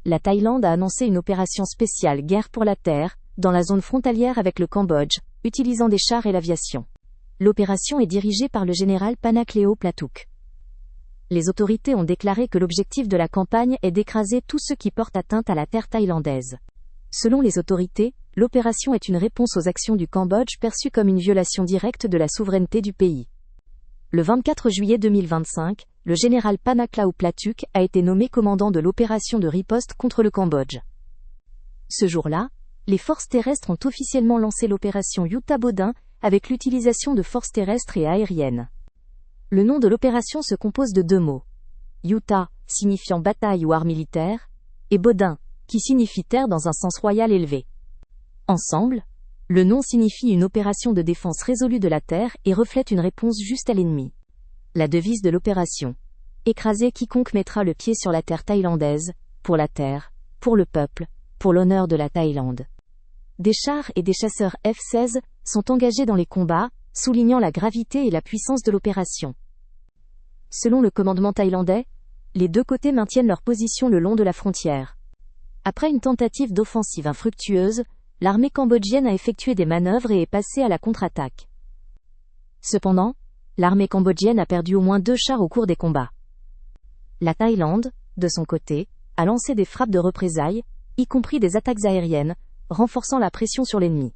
la Thaïlande a annoncé une opération spéciale Guerre pour la Terre, dans la zone frontalière avec le Cambodge, utilisant des chars et l'aviation. L'opération est dirigée par le général Panakleo Platuk. Les autorités ont déclaré que l'objectif de la campagne est d'écraser tous ceux qui portent atteinte à la terre thaïlandaise. Selon les autorités, l'opération est une réponse aux actions du Cambodge perçues comme une violation directe de la souveraineté du pays. Le 24 juillet 2025, le général Panakleo Platuk a été nommé commandant de l'opération de riposte contre le Cambodge. Ce jour-là, les forces terrestres ont officiellement lancé l'opération Yuta Bodin avec l'utilisation de forces terrestres et aériennes. Le nom de l'opération se compose de deux mots. Yuta, signifiant bataille ou art militaire, et Bodin, qui signifie terre dans un sens royal élevé. Ensemble, le nom signifie une opération de défense résolue de la terre et reflète une réponse juste à l'ennemi. La devise de l'opération. Écraser quiconque mettra le pied sur la terre thaïlandaise, pour la terre, pour le peuple, pour l'honneur de la Thaïlande. Des chars et des chasseurs F-16 sont engagés dans les combats, soulignant la gravité et la puissance de l'opération. Selon le commandement thaïlandais, les deux côtés maintiennent leur position le long de la frontière. Après une tentative d'offensive infructueuse, l'armée cambodgienne a effectué des manœuvres et est passée à la contre-attaque. Cependant, l'armée cambodgienne a perdu au moins 2 chars au cours des combats. La Thaïlande, de son côté, a lancé des frappes de représailles, y compris des attaques aériennes, renforçant la pression sur l'ennemi.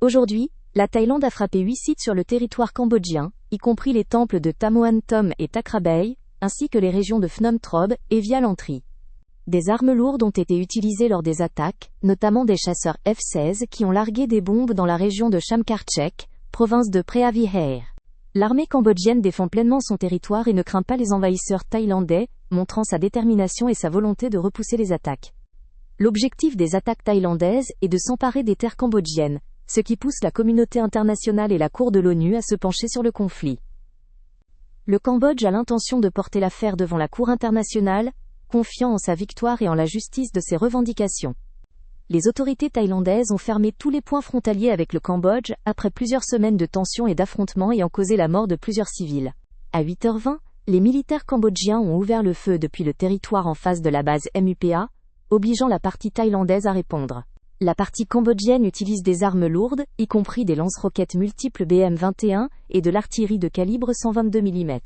Aujourd'hui, la Thaïlande a frappé 8 sites sur le territoire cambodgien, y compris les temples de Tamoan Tom et Takrabay, ainsi que les régions de Phnom Throb et Vialantri. Des armes lourdes ont été utilisées lors des attaques, notamment des chasseurs F-16 qui ont largué des bombes dans la région de Chamkarchek, province de Phra Vihear. L'armée cambodgienne défend pleinement son territoire et ne craint pas les envahisseurs thaïlandais, montrant sa détermination et sa volonté de repousser les attaques. L'objectif des attaques thaïlandaises est de s'emparer des terres cambodgiennes, ce qui pousse la communauté internationale et la Cour de l'ONU à se pencher sur le conflit. Le Cambodge a l'intention de porter l'affaire devant la Cour internationale, confiant en sa victoire et en la justice de ses revendications. Les autorités thaïlandaises ont fermé tous les points frontaliers avec le Cambodge après plusieurs semaines de tensions et d'affrontements ayant causé la mort de plusieurs civils. À 8h20, les militaires cambodgiens ont ouvert le feu depuis le territoire en face de la base MUPA, obligeant la partie thaïlandaise à répondre. La partie cambodgienne utilise des armes lourdes, y compris des lance-roquettes multiples BM-21 et de l'artillerie de calibre 122 mm.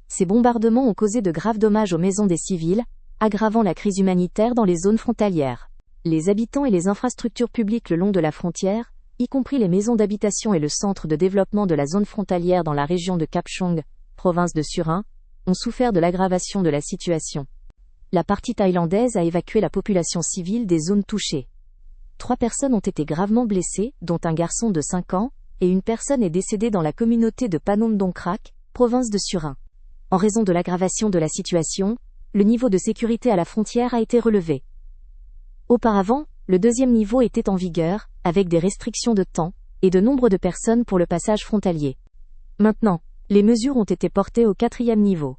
Ces bombardements ont causé de graves dommages aux maisons des civils, aggravant la crise humanitaire dans les zones frontalières. Les habitants et les infrastructures publiques le long de la frontière, y compris les maisons d'habitation et le centre de développement de la zone frontalière dans la région de Kapchong, province de Surin, ont souffert de l'aggravation de la situation. La partie thaïlandaise a évacué la population civile des zones touchées. 3 personnes ont été gravement blessées, dont un garçon de 5 ans, et une personne est décédée dans la communauté de Panom Dongkrak, province de Surin. En raison de l'aggravation de la situation, le niveau de sécurité à la frontière a été relevé. Auparavant, le 2e niveau était en vigueur, avec des restrictions de temps, et de nombre de personnes pour le passage frontalier. Maintenant, les mesures ont été portées au 4e niveau.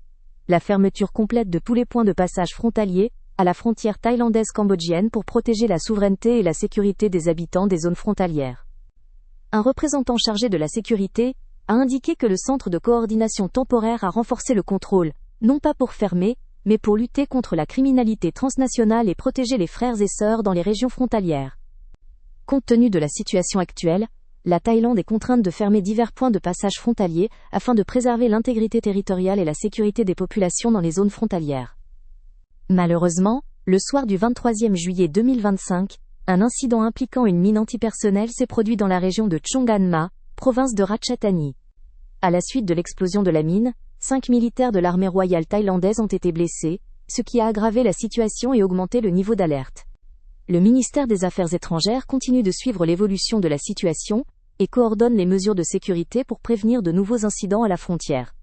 La fermeture complète de tous les points de passage frontaliers, à la frontière thaïlandaise-cambodgienne pour protéger la souveraineté et la sécurité des habitants des zones frontalières. Un représentant chargé de la sécurité a indiqué que le Centre de coordination temporaire a renforcé le contrôle, non pas pour fermer, mais pour lutter contre la criminalité transnationale et protéger les frères et sœurs dans les régions frontalières. Compte tenu de la situation actuelle, la Thaïlande est contrainte de fermer divers points de passage frontaliers afin de préserver l'intégrité territoriale et la sécurité des populations dans les zones frontalières. Malheureusement, le soir du 23 juillet 2025, un incident impliquant une mine antipersonnel s'est produit dans la région de Chongan-ma, province de Ratchathani. À la suite de l'explosion de la mine, 5 militaires de l'armée royale thaïlandaise ont été blessés, ce qui a aggravé la situation et augmenté le niveau d'alerte. Le ministère des Affaires étrangères continue de suivre l'évolution de la situation et coordonne les mesures de sécurité pour prévenir de nouveaux incidents à la frontière.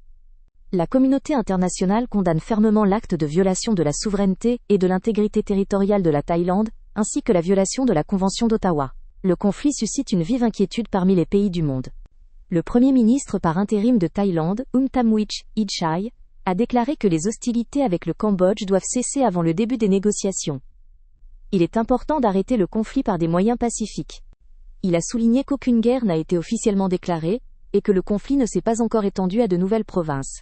La communauté internationale condamne fermement l'acte de violation de la souveraineté et de l'intégrité territoriale de la Thaïlande, ainsi que la violation de la Convention d'Ottawa. Le conflit suscite une vive inquiétude parmi les pays du monde. Le Premier ministre par intérim de Thaïlande, Umtamwich Idchai, a déclaré que les hostilités avec le Cambodge doivent cesser avant le début des négociations. Il est important d'arrêter le conflit par des moyens pacifiques. Il a souligné qu'aucune guerre n'a été officiellement déclarée, et que le conflit ne s'est pas encore étendu à de nouvelles provinces.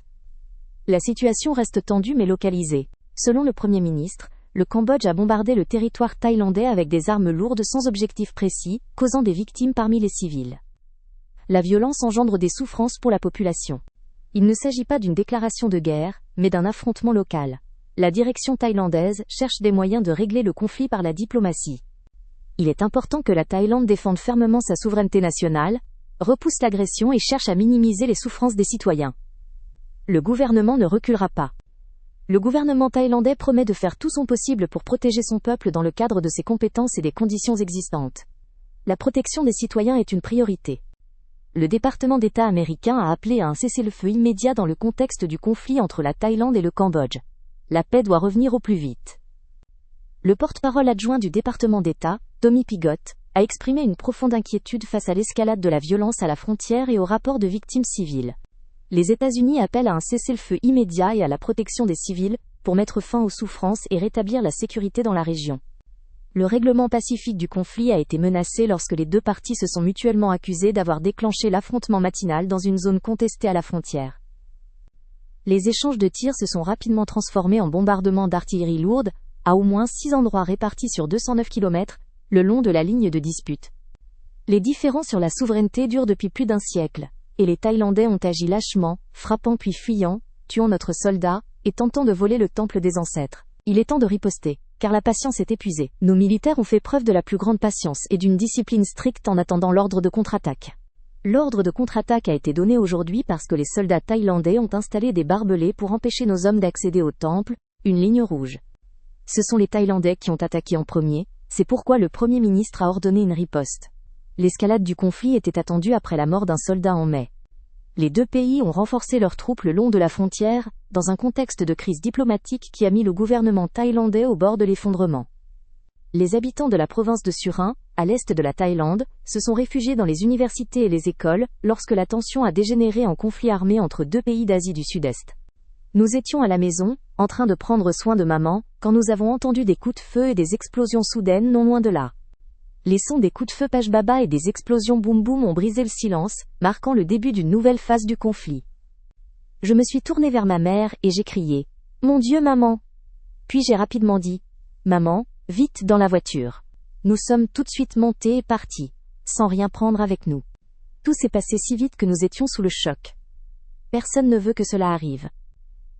La situation reste tendue mais localisée. Selon le Premier ministre, le Cambodge a bombardé le territoire thaïlandais avec des armes lourdes sans objectif précis, causant des victimes parmi les civils. La violence engendre des souffrances pour la population. Il ne s'agit pas d'une déclaration de guerre, mais d'un affrontement local. La direction thaïlandaise cherche des moyens de régler le conflit par la diplomatie. Il est important que la Thaïlande défende fermement sa souveraineté nationale, repousse l'agression et cherche à minimiser les souffrances des citoyens. Le gouvernement ne reculera pas. Le gouvernement thaïlandais promet de faire tout son possible pour protéger son peuple dans le cadre de ses compétences et des conditions existantes. La protection des citoyens est une priorité. Le département d'État américain a appelé à un cessez-le-feu immédiat dans le contexte du conflit entre la Thaïlande et le Cambodge. La paix doit revenir au plus vite. Le porte-parole adjoint du département d'État, Tommy Piggott, a exprimé une profonde inquiétude face à l'escalade de la violence à la frontière et au rapport de victimes civiles. Les États-Unis appellent à un cessez-le-feu immédiat et à la protection des civils, pour mettre fin aux souffrances et rétablir la sécurité dans la région. Le règlement pacifique du conflit a été menacé lorsque les deux parties se sont mutuellement accusées d'avoir déclenché l'affrontement matinal dans une zone contestée à la frontière. Les échanges de tirs se sont rapidement transformés en bombardements d'artillerie lourde, à au moins 6 endroits répartis sur 209 km, le long de la ligne de dispute. Les différends sur la souveraineté durent depuis plus d'un siècle, et les Thaïlandais ont agi lâchement, frappant puis fuyant, tuant notre soldat, et tentant de voler le temple des ancêtres. Il est temps de riposter, car la patience est épuisée. Nos militaires ont fait preuve de la plus grande patience et d'une discipline stricte en attendant l'ordre de contre-attaque. L'ordre de contre-attaque a été donné aujourd'hui parce que les soldats thaïlandais ont installé des barbelés pour empêcher nos hommes d'accéder au temple, une ligne rouge. Ce sont les Thaïlandais qui ont attaqué en premier, c'est pourquoi le Premier ministre a ordonné une riposte. L'escalade du conflit était attendue après la mort d'un soldat en mai. Les deux pays ont renforcé leurs troupes le long de la frontière, dans un contexte de crise diplomatique qui a mis le gouvernement thaïlandais au bord de l'effondrement. Les habitants de la province de Surin, à l'est de la Thaïlande, se sont réfugiés dans les universités et les écoles, lorsque la tension a dégénéré en conflit armé entre deux pays d'Asie du Sud-Est. Nous étions à la maison, en train de prendre soin de maman, quand nous avons entendu des coups de feu et des explosions soudaines non loin de là. Les sons des coups de feu Page Baba et des explosions boum boum ont brisé le silence, marquant le début d'une nouvelle phase du conflit. Je me suis tournée vers ma mère et j'ai crié « Mon Dieu maman !» Puis j'ai rapidement dit « Maman, vite dans la voiture !» Nous sommes tout de suite montés et partis, sans rien prendre avec nous. Tout s'est passé si vite que nous étions sous le choc. Personne ne veut que cela arrive.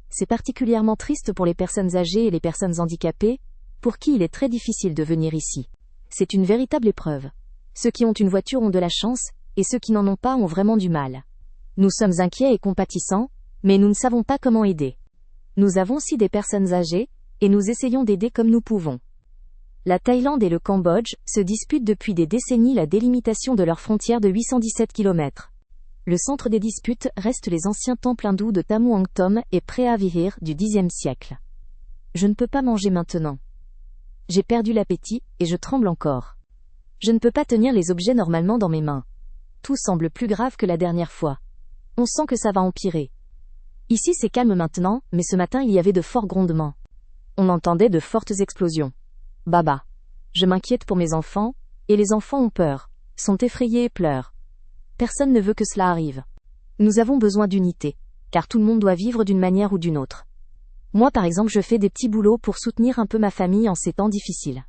C'est particulièrement triste pour les personnes âgées et les personnes handicapées, pour qui il est très difficile de venir ici. C'est une véritable épreuve. Ceux qui ont une voiture ont de la chance, et ceux qui n'en ont pas ont vraiment du mal. Nous sommes inquiets et compatissants, mais nous ne savons pas comment aider. Nous avons aussi des personnes âgées, et nous essayons d'aider comme nous pouvons. La Thaïlande et le Cambodge se disputent depuis des décennies la délimitation de leur frontière de 817 km. Le centre des disputes reste les anciens temples hindous de Tamuang Tom et Preah Vihear du Xe siècle. Je ne peux pas manger maintenant. J'ai perdu l'appétit, et je tremble encore. Je ne peux pas tenir les objets normalement dans mes mains. Tout semble plus grave que la dernière fois. On sent que ça va empirer. Ici c'est calme maintenant, mais ce matin il y avait de forts grondements. On entendait de fortes explosions. Baba. Je m'inquiète pour mes enfants, et les enfants ont peur, sont effrayés et pleurent. Personne ne veut que cela arrive. Nous avons besoin d'unité, car tout le monde doit vivre d'une manière ou d'une autre. Moi par exemple je fais des petits boulots pour soutenir un peu ma famille en ces temps difficiles.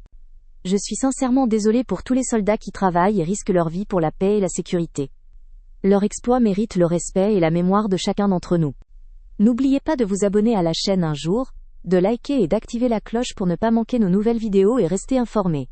Je suis sincèrement désolé pour tous les soldats qui travaillent et risquent leur vie pour la paix et la sécurité. Leur exploit mérite le respect et la mémoire de chacun d'entre nous. N'oubliez pas de vous abonner à la chaîne un jour, de liker et d'activer la cloche pour ne pas manquer nos nouvelles vidéos et rester informés.